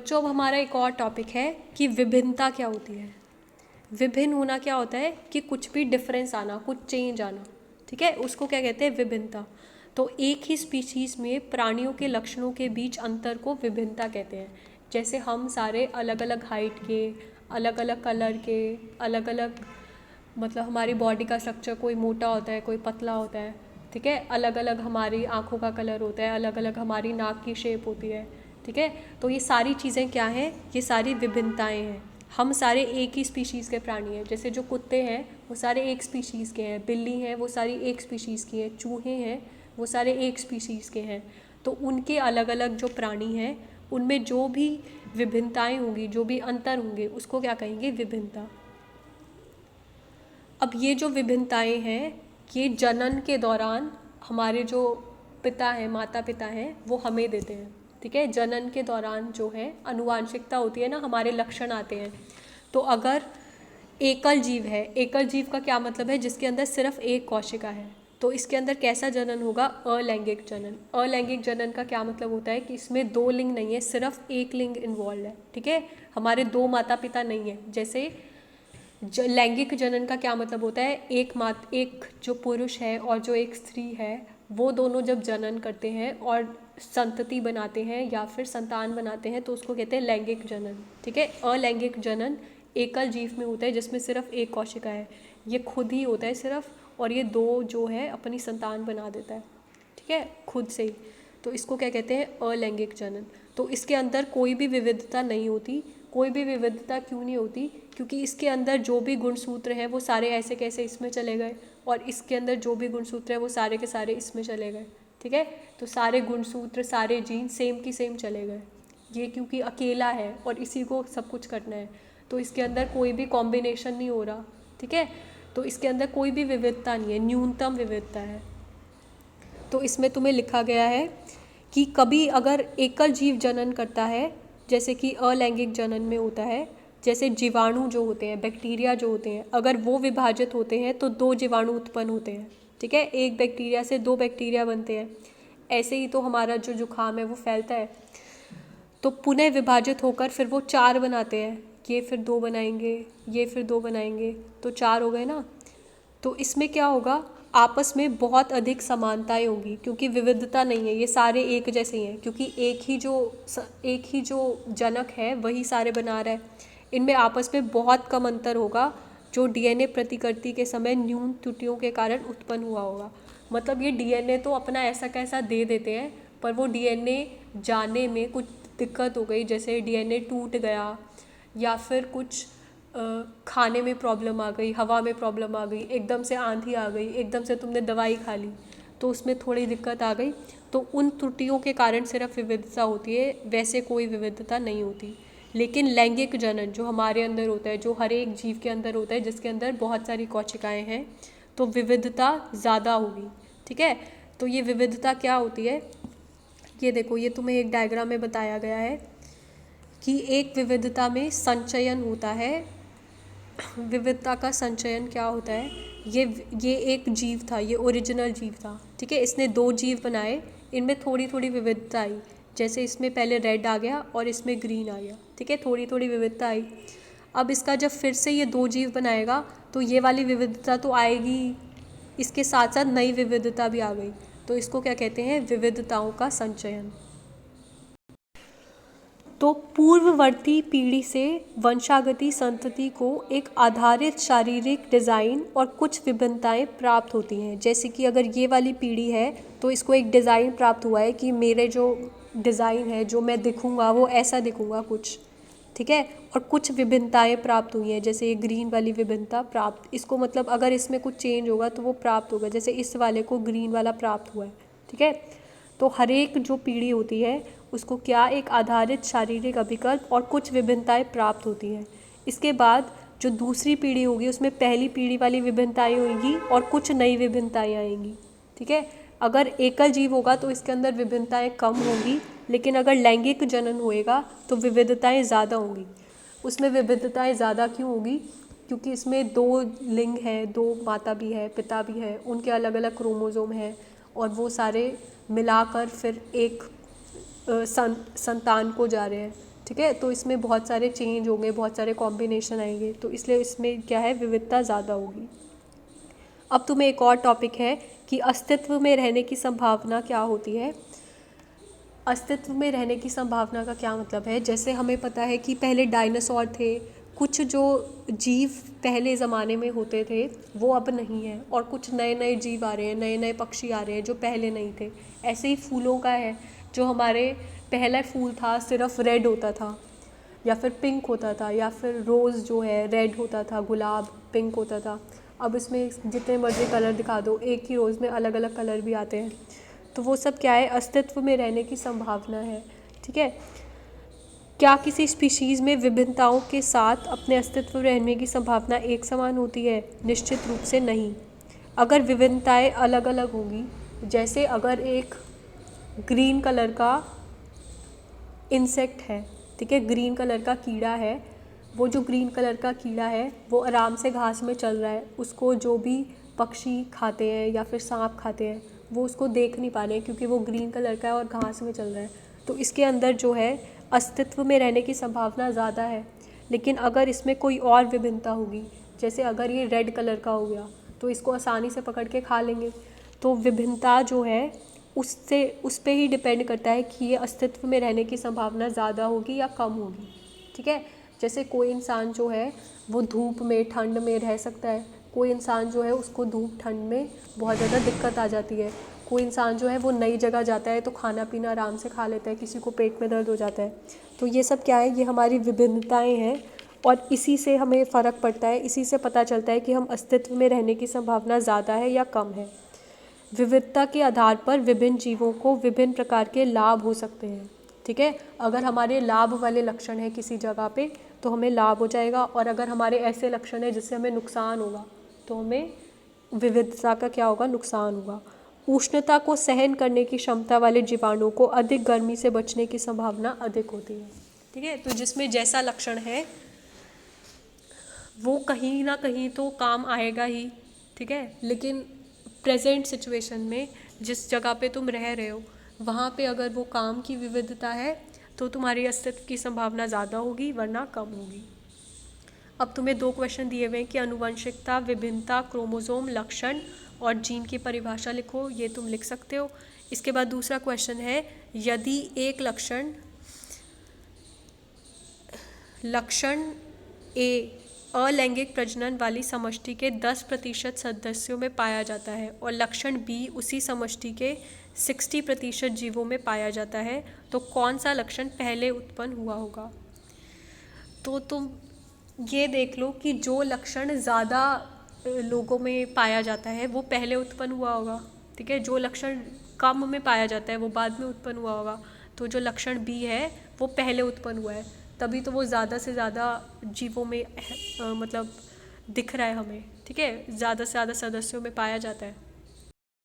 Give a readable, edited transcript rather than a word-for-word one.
बच्चों, अब हमारा एक और टॉपिक है कि विभिन्नता क्या होती है। विभिन्न होना क्या होता है कि कुछ भी डिफरेंस आना, कुछ चेंज आना, ठीक है, उसको क्या कहते हैं, विभिन्नता। तो एक ही स्पीशीज़ में प्राणियों के लक्षणों के बीच अंतर को विभिन्नता कहते हैं। जैसे हम सारे अलग अलग हाइट के, अलग अलग कलर के, अलग अलग, मतलब हमारी बॉडी का स्ट्रक्चर, कोई मोटा होता है, कोई पतला होता है, ठीक है, अलग अलग हमारी आँखों का कलर होता है, अलग अलग हमारी नाक की शेप होती है, ठीक है। तो ये सारी चीज़ें क्या हैं, ये सारी विभिन्नताएं हैं। हम सारे एक ही स्पीशीज़ के प्राणी हैं। जैसे जो कुत्ते हैं वो सारे एक स्पीशीज़ के हैं, बिल्ली हैं वो सारी एक स्पीशीज़ की हैं, चूहे हैं वो सारे एक स्पीशीज़ के हैं। तो उनके अलग अलग जो प्राणी हैं उनमें जो भी विभिन्नताएं होंगी, जो भी अंतर होंगे, उसको क्या कहेंगे, विभिन्नता। अब ये जो विभिन्नताएं हैं ये जनन के दौरान हमारे जो पिता हैं, माता पिता हैं, वो हमें देते हैं, ठीक है। जनन के दौरान जो है आनुवांशिकता होती है ना, हमारे लक्षण आते हैं। तो अगर एकल जीव है, एकल जीव का क्या मतलब है, जिसके अंदर सिर्फ एक कोशिका है, तो इसके अंदर कैसा जनन होगा, अलैंगिक जनन। अलैंगिक जनन का क्या मतलब होता है कि इसमें दो लिंग नहीं है, सिर्फ एक लिंग इन्वॉल्व है, ठीक है। हमारे दो माता पिता नहीं है। जैसे लैंगिक जनन का क्या मतलब होता है, एक जो पुरुष है और जो एक स्त्री है, वो दोनों जब जनन करते हैं और संतति बनाते हैं या फिर संतान बनाते हैं तो उसको कहते हैं लैंगिक जनन, ठीक है। अलैंगिक जनन एकल जीव में होता है जिसमें सिर्फ एक कोशिका है, ये खुद ही होता है सिर्फ, और ये दो जो है अपनी संतान बना देता है, ठीक है, खुद से ही। तो इसको क्या कहते हैं, अलैंगिक जनन। तो इसके अंदर कोई भी विविधता नहीं होती। कोई भी विविधता क्यों नहीं होती, क्योंकि इसके अंदर जो भी गुणसूत्र हैं वो सारे ऐसे कैसे इसमें चले गए, और इसके अंदर जो भी गुणसूत्र है वो सारे के सारे इसमें चले गए, ठीक है। तो सारे गुणसूत्र, सारे जीन सेम की सेम चले गए। ये क्योंकि अकेला है और इसी को सब कुछ करना है, तो इसके अंदर कोई भी कॉम्बिनेशन नहीं हो रहा, ठीक है। तो इसके अंदर कोई भी विविधता नहीं है, न्यूनतम विविधता है। तो इसमें तुम्हें लिखा गया है कि कभी अगर एकल जीव जनन करता है, जैसे कि अलैंगिक जनन में होता है, जैसे जीवाणु जो होते हैं, बैक्टीरिया जो होते हैं, अगर वो विभाजित होते हैं तो दो जीवाणु उत्पन्न होते हैं, ठीक है। एक बैक्टीरिया से दो बैक्टीरिया बनते हैं। ऐसे ही तो हमारा जो जुकाम है वो फैलता है, तो पुनः विभाजित होकर फिर वो चार बनाते हैं। ये फिर दो बनाएंगे, ये फिर दो बनाएंगे, तो चार हो गए ना। तो इसमें क्या होगा, आपस में बहुत अधिक समानताएं होंगी, क्योंकि विविधता नहीं है, ये सारे एक जैसे ही हैं, क्योंकि एक ही जो जनक है वही सारे बना रहा है। इनमें आपस में बहुत कम अंतर होगा, जो डीएनए प्रतिकृति के समय न्यून त्रुटियों के कारण उत्पन्न हुआ होगा। मतलब ये डीएनए तो अपना ऐसा कैसा दे देते हैं, पर वो डीएनए जाने में कुछ दिक्कत हो गई, जैसे डीएनए टूट गया, या फिर कुछ खाने में प्रॉब्लम आ गई, हवा में प्रॉब्लम आ गई, एकदम से आंधी आ गई, एकदम से तुमने दवाई खा ली तो उसमें थोड़ी दिक्कत आ गई, तो उन त्रुटियों के कारण सिर्फ विविधता होती है, वैसे कोई विविधता नहीं होती। लेकिन लैंगिक जनन जो हमारे अंदर होता है, जो हर एक जीव के अंदर होता है, जिसके अंदर बहुत सारी कोशिकाएं हैं, तो विविधता ज़्यादा होगी, ठीक है। तो ये विविधता क्या होती है, ये देखो, ये तुम्हें एक डायग्राम में बताया गया है कि एक विविधता में संचयन होता है। विविधता का संचयन क्या होता है, ये एक जीव था, ये ओरिजिनल जीव था, ठीक है। इसने दो जीव बनाए, इनमें थोड़ी थोड़ी विविधता आई, जैसे इसमें पहले रेड आ गया और इसमें ग्रीन आ गया, ठीक है, थोड़ी थोड़ी विविधता आई। अब इसका जब फिर से ये दो जीव बनाएगा तो ये वाली विविधता तो आएगी, इसके साथ साथ नई विविधता भी आ गई, तो इसको क्या कहते हैं, विविधताओं का संचयन। तो पूर्ववर्ती पीढ़ी से वंशागति संतति को एक आधारित शारीरिक डिज़ाइन और कुछ विभिन्नताएं प्राप्त होती हैं। जैसे कि अगर ये वाली पीढ़ी है तो इसको एक डिज़ाइन प्राप्त हुआ है कि मेरे जो डिज़ाइन है, जो मैं दिखूँगा वो ऐसा दिखूँगा कुछ, ठीक है। और कुछ विभिन्नताएं प्राप्त हुई हैं, जैसे ये ग्रीन वाली विभिन्नता प्राप्त, इसको मतलब अगर इसमें कुछ चेंज होगा तो वो प्राप्त होगा, जैसे इस वाले को ग्रीन वाला प्राप्त हुआ है, ठीक है। तो हर एक जो पीढ़ी होती है उसको क्या, एक आधारित शारीरिक अभिकल्प और कुछ विभिन्नताएं प्राप्त होती हैं। इसके बाद जो दूसरी पीढ़ी होगी उसमें पहली पीढ़ी वाली विभिन्नताएं होंगी और कुछ नई विभिन्नताएं आएंगी, ठीक है। अगर एकल जीव होगा तो इसके अंदर विभिन्नताएं कम होंगी, लेकिन अगर लैंगिक जनन होएगा तो विविधताएं ज़्यादा होंगी। उसमें विविधताएं ज़्यादा क्यों होगी, क्योंकि इसमें दो लिंग हैं, दो माता भी है, पिता भी है, उनके अलग अलग क्रोमोसोम हैं, और वो सारे मिलाकर फिर एक संतान को जा रहे हैं, ठीक है। तो इसमें बहुत सारे चेंज होंगे, बहुत सारे कॉम्बिनेशन आएंगे, तो इसलिए इसमें क्या है, विविधता ज़्यादा होगी। अब तुम्हें एक और टॉपिक है कि अस्तित्व में रहने की संभावना क्या होती है। अस्तित्व में रहने की संभावना का क्या मतलब है, जैसे हमें पता है कि पहले डायनासोर थे, कुछ जो जीव पहले ज़माने में होते थे वो अब नहीं है, और कुछ नए नए जीव आ रहे हैं, नए नए पक्षी आ रहे हैं जो पहले नहीं थे। ऐसे ही फूलों का है, जो हमारे पहला फूल था सिर्फ रेड होता था या फिर पिंक होता था, या फिर रोज़ जो है रेड होता था, गुलाब पिंक होता था। अब इसमें जितने मर्जी कलर दिखा दो, एक ही रोज़ में अलग अलग कलर भी आते हैं। तो वो सब क्या है, अस्तित्व में रहने की संभावना है। ठीक है। क्या किसी स्पीशीज़ में विभिन्नताओं के साथ अपने अस्तित्व रहने की संभावना एक समान होती है? निश्चित रूप से नहीं। अगर विभिन्नताएं अलग अलग होंगी, जैसे अगर एक ग्रीन कलर का इंसेक्ट है, ठीक है, ग्रीन कलर का कीड़ा है, वो जो ग्रीन कलर का कीड़ा है वो आराम से घास में चल रहा है, उसको जो भी पक्षी खाते हैं या फिर सांप खाते हैं वो उसको देख नहीं पा रहे हैं, क्योंकि वो ग्रीन कलर का है और घास में चल रहा है। तो इसके अंदर जो है अस्तित्व में रहने की संभावना ज़्यादा है। लेकिन अगर इसमें कोई और विभिन्नता होगी, जैसे अगर ये रेड कलर का हो गया तो इसको आसानी से पकड़ के खा लेंगे। तो विभिन्नता जो है उससे उस पर ही डिपेंड करता है कि ये अस्तित्व में रहने की संभावना ज़्यादा होगी या कम होगी। ठीक है। जैसे कोई इंसान जो है वो धूप में ठंड में रह सकता है, कोई इंसान जो है उसको धूप ठंड में बहुत ज़्यादा दिक्कत आ जाती है, कोई इंसान जो है वो नई जगह जाता है तो खाना पीना आराम से खा लेता है, किसी को पेट में दर्द हो जाता है। तो ये सब क्या है, ये हमारी विभिन्नताएं हैं, और इसी से हमें फ़र्क पड़ता है, इसी से पता चलता है कि हम अस्तित्व में रहने की संभावना ज़्यादा है या कम है। विविधता के आधार पर विभिन्न जीवों को विभिन्न प्रकार के लाभ हो सकते हैं। ठीक है। अगर हमारे लाभ वाले लक्षण है किसी जगह पे तो हमें लाभ हो जाएगा, और अगर हमारे ऐसे लक्षण है जिससे हमें नुकसान होगा तो हमें विविधता का क्या होगा, नुकसान होगा। उष्णता को सहन करने की क्षमता वाले जीवाणुओं को अधिक गर्मी से बचने की संभावना अधिक होती है। ठीक है। तो जिसमें जैसा लक्षण है वो कहीं ना कहीं तो काम आएगा ही। ठीक है। लेकिन प्रेजेंट सिचुएशन में जिस जगह पे तुम रह रहे हो वहाँ पे अगर वो काम की विविधता है तो तुम्हारी अस्तित्व की संभावना ज़्यादा होगी, वरना कम होगी। अब तुम्हें 2 क्वेश्चन दिए हुए हैं कि आनुवंशिकता, विभिन्नता, क्रोमोसोम, लक्षण और जीन की परिभाषा लिखो। ये तुम लिख सकते हो। इसके बाद दूसरा क्वेश्चन है, यदि एक लक्षण ए अलैंगिक प्रजनन वाली समष्टि के 10% सदस्यों में पाया जाता है और लक्षण बी उसी समष्टि के 60% जीवों में पाया जाता है, तो कौन सा लक्षण पहले उत्पन्न हुआ होगा? तो तुम ये देख लो कि जो लक्षण ज़्यादा लोगों में पाया जाता है वो पहले उत्पन्न हुआ होगा। ठीक है। जो लक्षण कम में पाया जाता है वो बाद में उत्पन्न हुआ होगा। तो जो लक्षण बी है वो पहले उत्पन्न हुआ है, तभी तो वो ज़्यादा से ज़्यादा जीवों में मतलब दिख रहा है हमें। ठीक है। ज़्यादा से ज़्यादा सदस्यों में पाया जाता है।